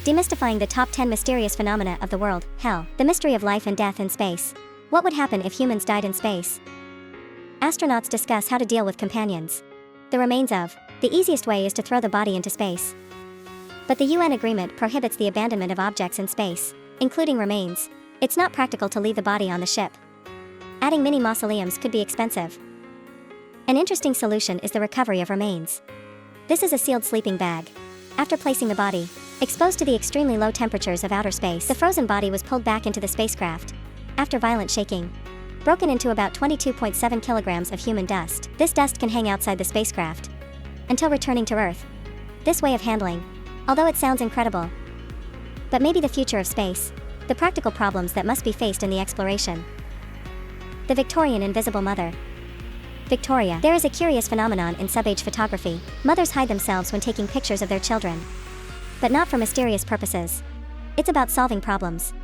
Demystifying the top 10 mysterious phenomena of the world. Hell, the mystery of life and death in space. What would happen if humans died in space? Astronauts discuss how to deal with companions. The remains of. The easiest way is to throw the body into space. But the UN agreement prohibits the abandonment of objects in space, including remains. It's not practical to leave the body on the ship. Adding mini mausoleums could be expensive. An interesting solution is the recovery of remains. This is a sealed sleeping bag. After placing the body, exposed to the extremely low temperatures of outer space, the frozen body was pulled back into the spacecraft. After violent shaking, broken into about 22.7 kilograms of human dust. This dust can hang outside the spacecraft until returning to Earth. This way of handling, although it sounds incredible, but maybe the future of space, the practical problems that must be faced in the exploration. The Victorian invisible mother. Victoria. There is a curious phenomenon in sub-age photography. Mothers hide themselves when taking pictures of their children. But not for mysterious purposes. It's about solving problems.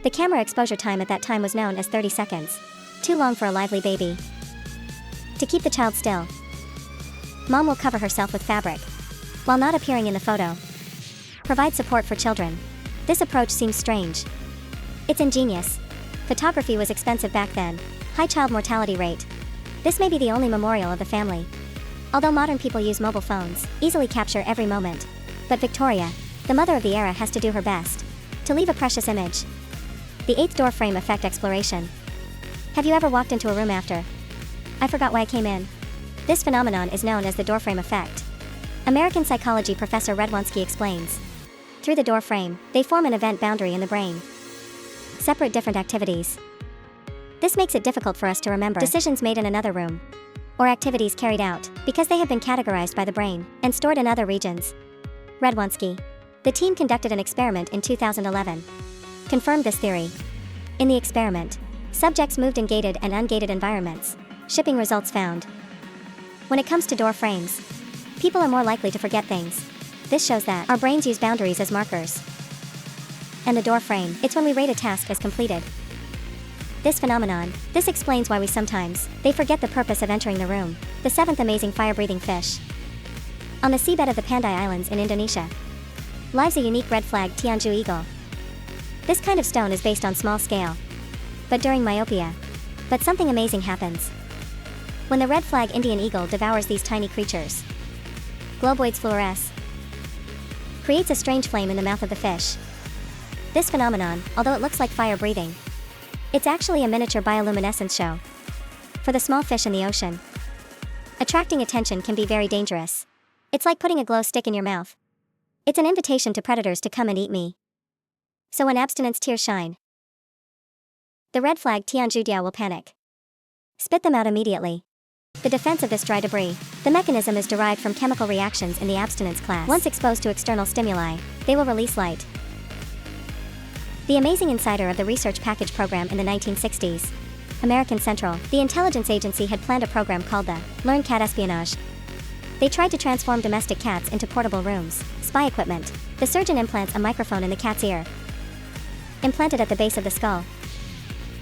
The camera exposure time at that time was known as 30 seconds. Too long for a lively baby. To keep the child still, mom will cover herself with fabric, while not appearing in the photo. Provide support for children. This approach seems strange. It's ingenious. Photography was expensive back then. High child mortality rate. This may be the only memorial of the family. Although modern people use mobile phones, easily capture every moment. But Victoria, the mother of the era, has to do her best to leave a precious image. The 8th Doorframe effect exploration. Have you ever walked into a room after? I forgot why I came in. This phenomenon is known as the Doorframe effect. American psychology professor Redwansky explains. Through the doorframe, they form an event boundary in the brain. Separate different activities. This makes it difficult for us to remember decisions made in another room, or activities carried out, because they have been categorized by the brain and stored in other regions. Redwansky. The team conducted an experiment in 2011. Confirmed this theory. In the experiment, subjects moved in gated and ungated environments. Shipping results found. When it comes to door frames, people are more likely to forget things. This shows that our brains use boundaries as markers. And the door frame, it's when we rate a task as completed. This phenomenon, this explains why they forget the purpose of entering the room. The 7th amazing fire-breathing fish. On the seabed of the Panday Islands in Indonesia, lives a unique red-flagged Tianju eagle. This kind of stone is based on small scale, but during myopia. But something amazing happens when the red-flag Indian eagle devours these tiny creatures. Globoids fluoresce. Creates a strange flame in the mouth of the fish. This phenomenon, although it looks like fire breathing, it's actually a miniature bioluminescence show for the small fish in the ocean. Attracting attention can be very dangerous. It's like putting a glow stick in your mouth. It's an invitation to predators to come and eat me. So when abstinence tears shine, the red flag Tianjudiao will panic. Spit them out immediately. The defense of this dry debris. The mechanism is derived from chemical reactions in the abstinence class. Once exposed to external stimuli, they will release light. The amazing insider of the research package program in the 1960s. American Central, the intelligence agency, had planned a program called the Learn Cat Espionage. They tried to transform domestic cats into portable rooms. Spy equipment. The surgeon implants a microphone in the cat's ear, implanted at the base of the skull,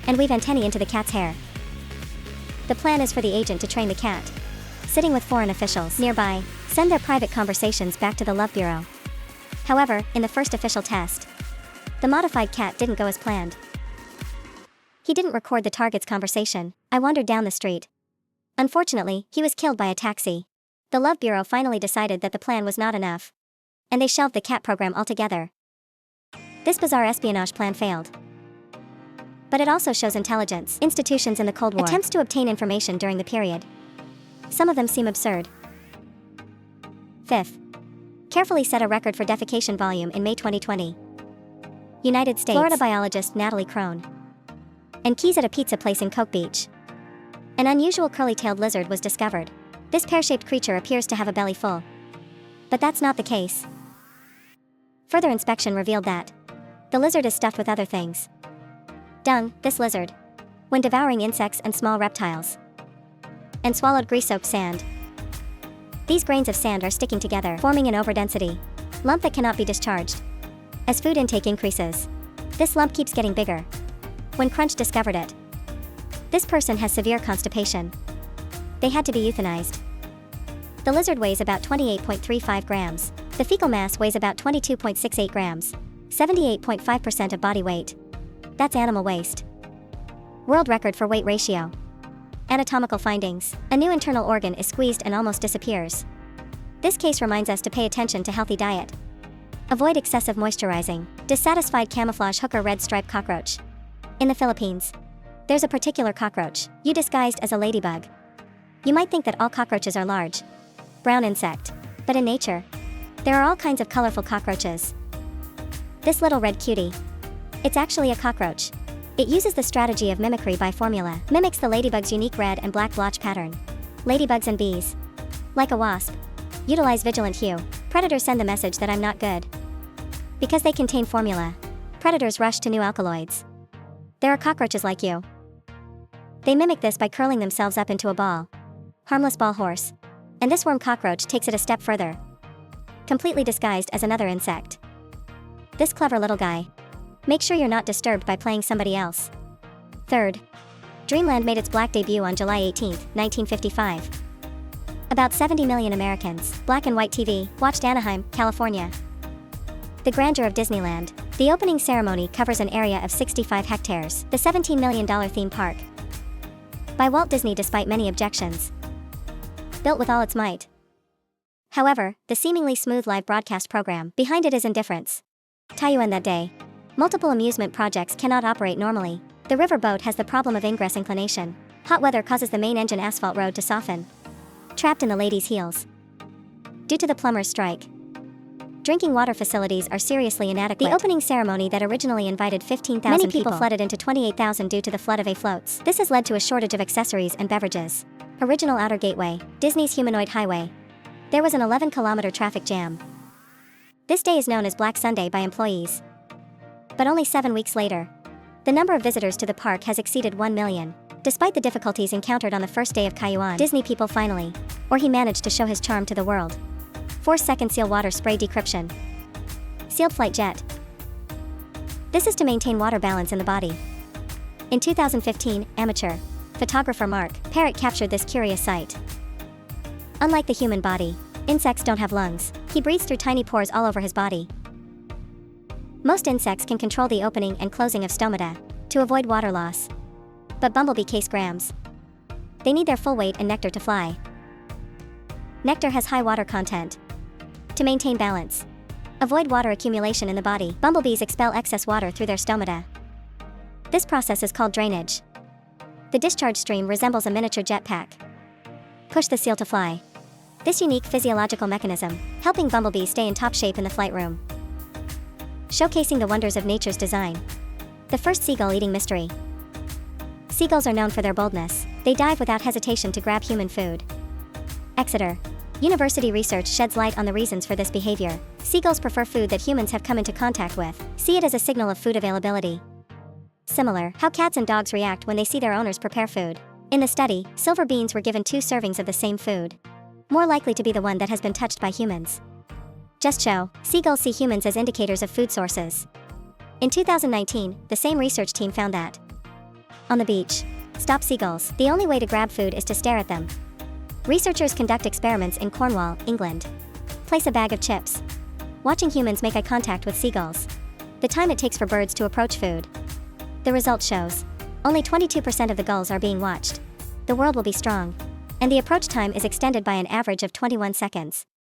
and weave antennae into the cat's hair. The plan is for the agent to train the cat, sitting with foreign officials nearby, send their private conversations back to the Love Bureau. However, in the first official test, the modified cat didn't go as planned. He didn't record the target's conversation. I wandered down the street. Unfortunately, he was killed by a taxi. The Love Bureau finally decided that the plan was not enough, and they shelved the cat program altogether. This bizarre espionage plan failed. But it also shows intelligence. Institutions in the Cold War. Attempts to obtain information during the period. Some of them seem absurd. 5th. Carefully set a record for defecation volume in May 2020. United States. Florida biologist Natalie Crone. And keys at a pizza place in Coke Beach. An unusual curly-tailed lizard was discovered. This pear-shaped creature appears to have a belly full. But that's not the case. Further inspection revealed that the lizard is stuffed with other things. Dung, this lizard, when devouring insects and small reptiles, and swallowed grease-soaked sand. These grains of sand are sticking together, forming an overdensity lump that cannot be discharged. As food intake increases, this lump keeps getting bigger. When Crunch discovered it, this person has severe constipation. They had to be euthanized. The lizard weighs about 28.35 grams. The fecal mass weighs about 22.68 grams, 78.5% of body weight. That's animal waste. World record for weight ratio. Anatomical findings. A new internal organ is squeezed and almost disappears. This case reminds us to pay attention to healthy diet. Avoid excessive moisturizing. Dissatisfied camouflage hooker red striped cockroach. In the Philippines, there's a particular cockroach, disguised as a ladybug. You might think that all cockroaches are large, brown insect. But in nature, there are all kinds of colorful cockroaches. This little red cutie, it's actually a cockroach. It uses the strategy of mimicry by formula, mimics the ladybug's unique red and black blotch pattern. Ladybugs and bees, like a wasp, utilize vigilant hue. Predators send the message that I'm not good. Because they contain formula, predators rush to new alkaloids. There are cockroaches like you. They mimic this by curling themselves up into a ball. Harmless ball horse. And this worm cockroach takes it a step further. Completely disguised as another insect. This clever little guy. Make sure you're not disturbed by playing somebody else. Third, Dreamland made its black debut on July 18, 1955. About 70 million Americans, black and white TV, watched Anaheim, California. The grandeur of Disneyland. The opening ceremony covers an area of 65 hectares, the $17 million theme park. By Walt Disney despite many objections. Built with all its might. However, the seemingly smooth live broadcast program, behind it is indifference. Taiyuan that day. Multiple amusement projects cannot operate normally. The riverboat has the problem of ingress inclination. Hot weather causes the main engine asphalt road to soften. Trapped in the ladies' heels. Due to the plumber's strike. Drinking water facilities are seriously inadequate. The opening ceremony that originally invited 15,000 people flooded into 28,000 due to the flood of floats. This has led to a shortage of accessories and beverages. Original Outer Gateway, Disney's humanoid highway. There was an 11-kilometer traffic jam. This day is known as Black Sunday by employees. But only 7 weeks later, the number of visitors to the park has exceeded 1 million. Despite the difficulties encountered on the first day of Caiyuan, Disney people finally, or he managed to show his charm to the world. 4-second seal water spray decryption. Sealed flight jet. This is to maintain water balance in the body. In 2015, amateur photographer Mark Parrott captured this curious sight. Unlike the human body, insects don't have lungs. He breathes through tiny pores all over his body. Most insects can control the opening and closing of stomata to avoid water loss. But bumblebee case grams. They need their full weight in nectar to fly. Nectar has high water content. To maintain balance, avoid water accumulation in the body, bumblebees expel excess water through their stomata. This process is called drainage. The discharge stream resembles a miniature jetpack. Push the seal to fly. This unique physiological mechanism, helping bumblebees stay in top shape in the flight room. Showcasing the wonders of nature's design. The first seagull eating mystery. Seagulls are known for their boldness. They dive without hesitation to grab human food. Exeter University research sheds light on the reasons for this behavior. Seagulls prefer food that humans have come into contact with. See it as a signal of food availability. Similar, how cats and dogs react when they see their owners prepare food. In the study, silver beans were given 2 servings of the same food. More likely to be the one that has been touched by humans. Just show, seagulls see humans as indicators of food sources. In 2019, the same research team found that on the beach, stop seagulls. The only way to grab food is to stare at them. Researchers conduct experiments in Cornwall, England. Place a bag of chips. Watching humans make eye contact with seagulls. The time it takes for birds to approach food. The result shows only 22% of the gulls are being watched. The world will be strong. And the approach time is extended by an average of 21 seconds.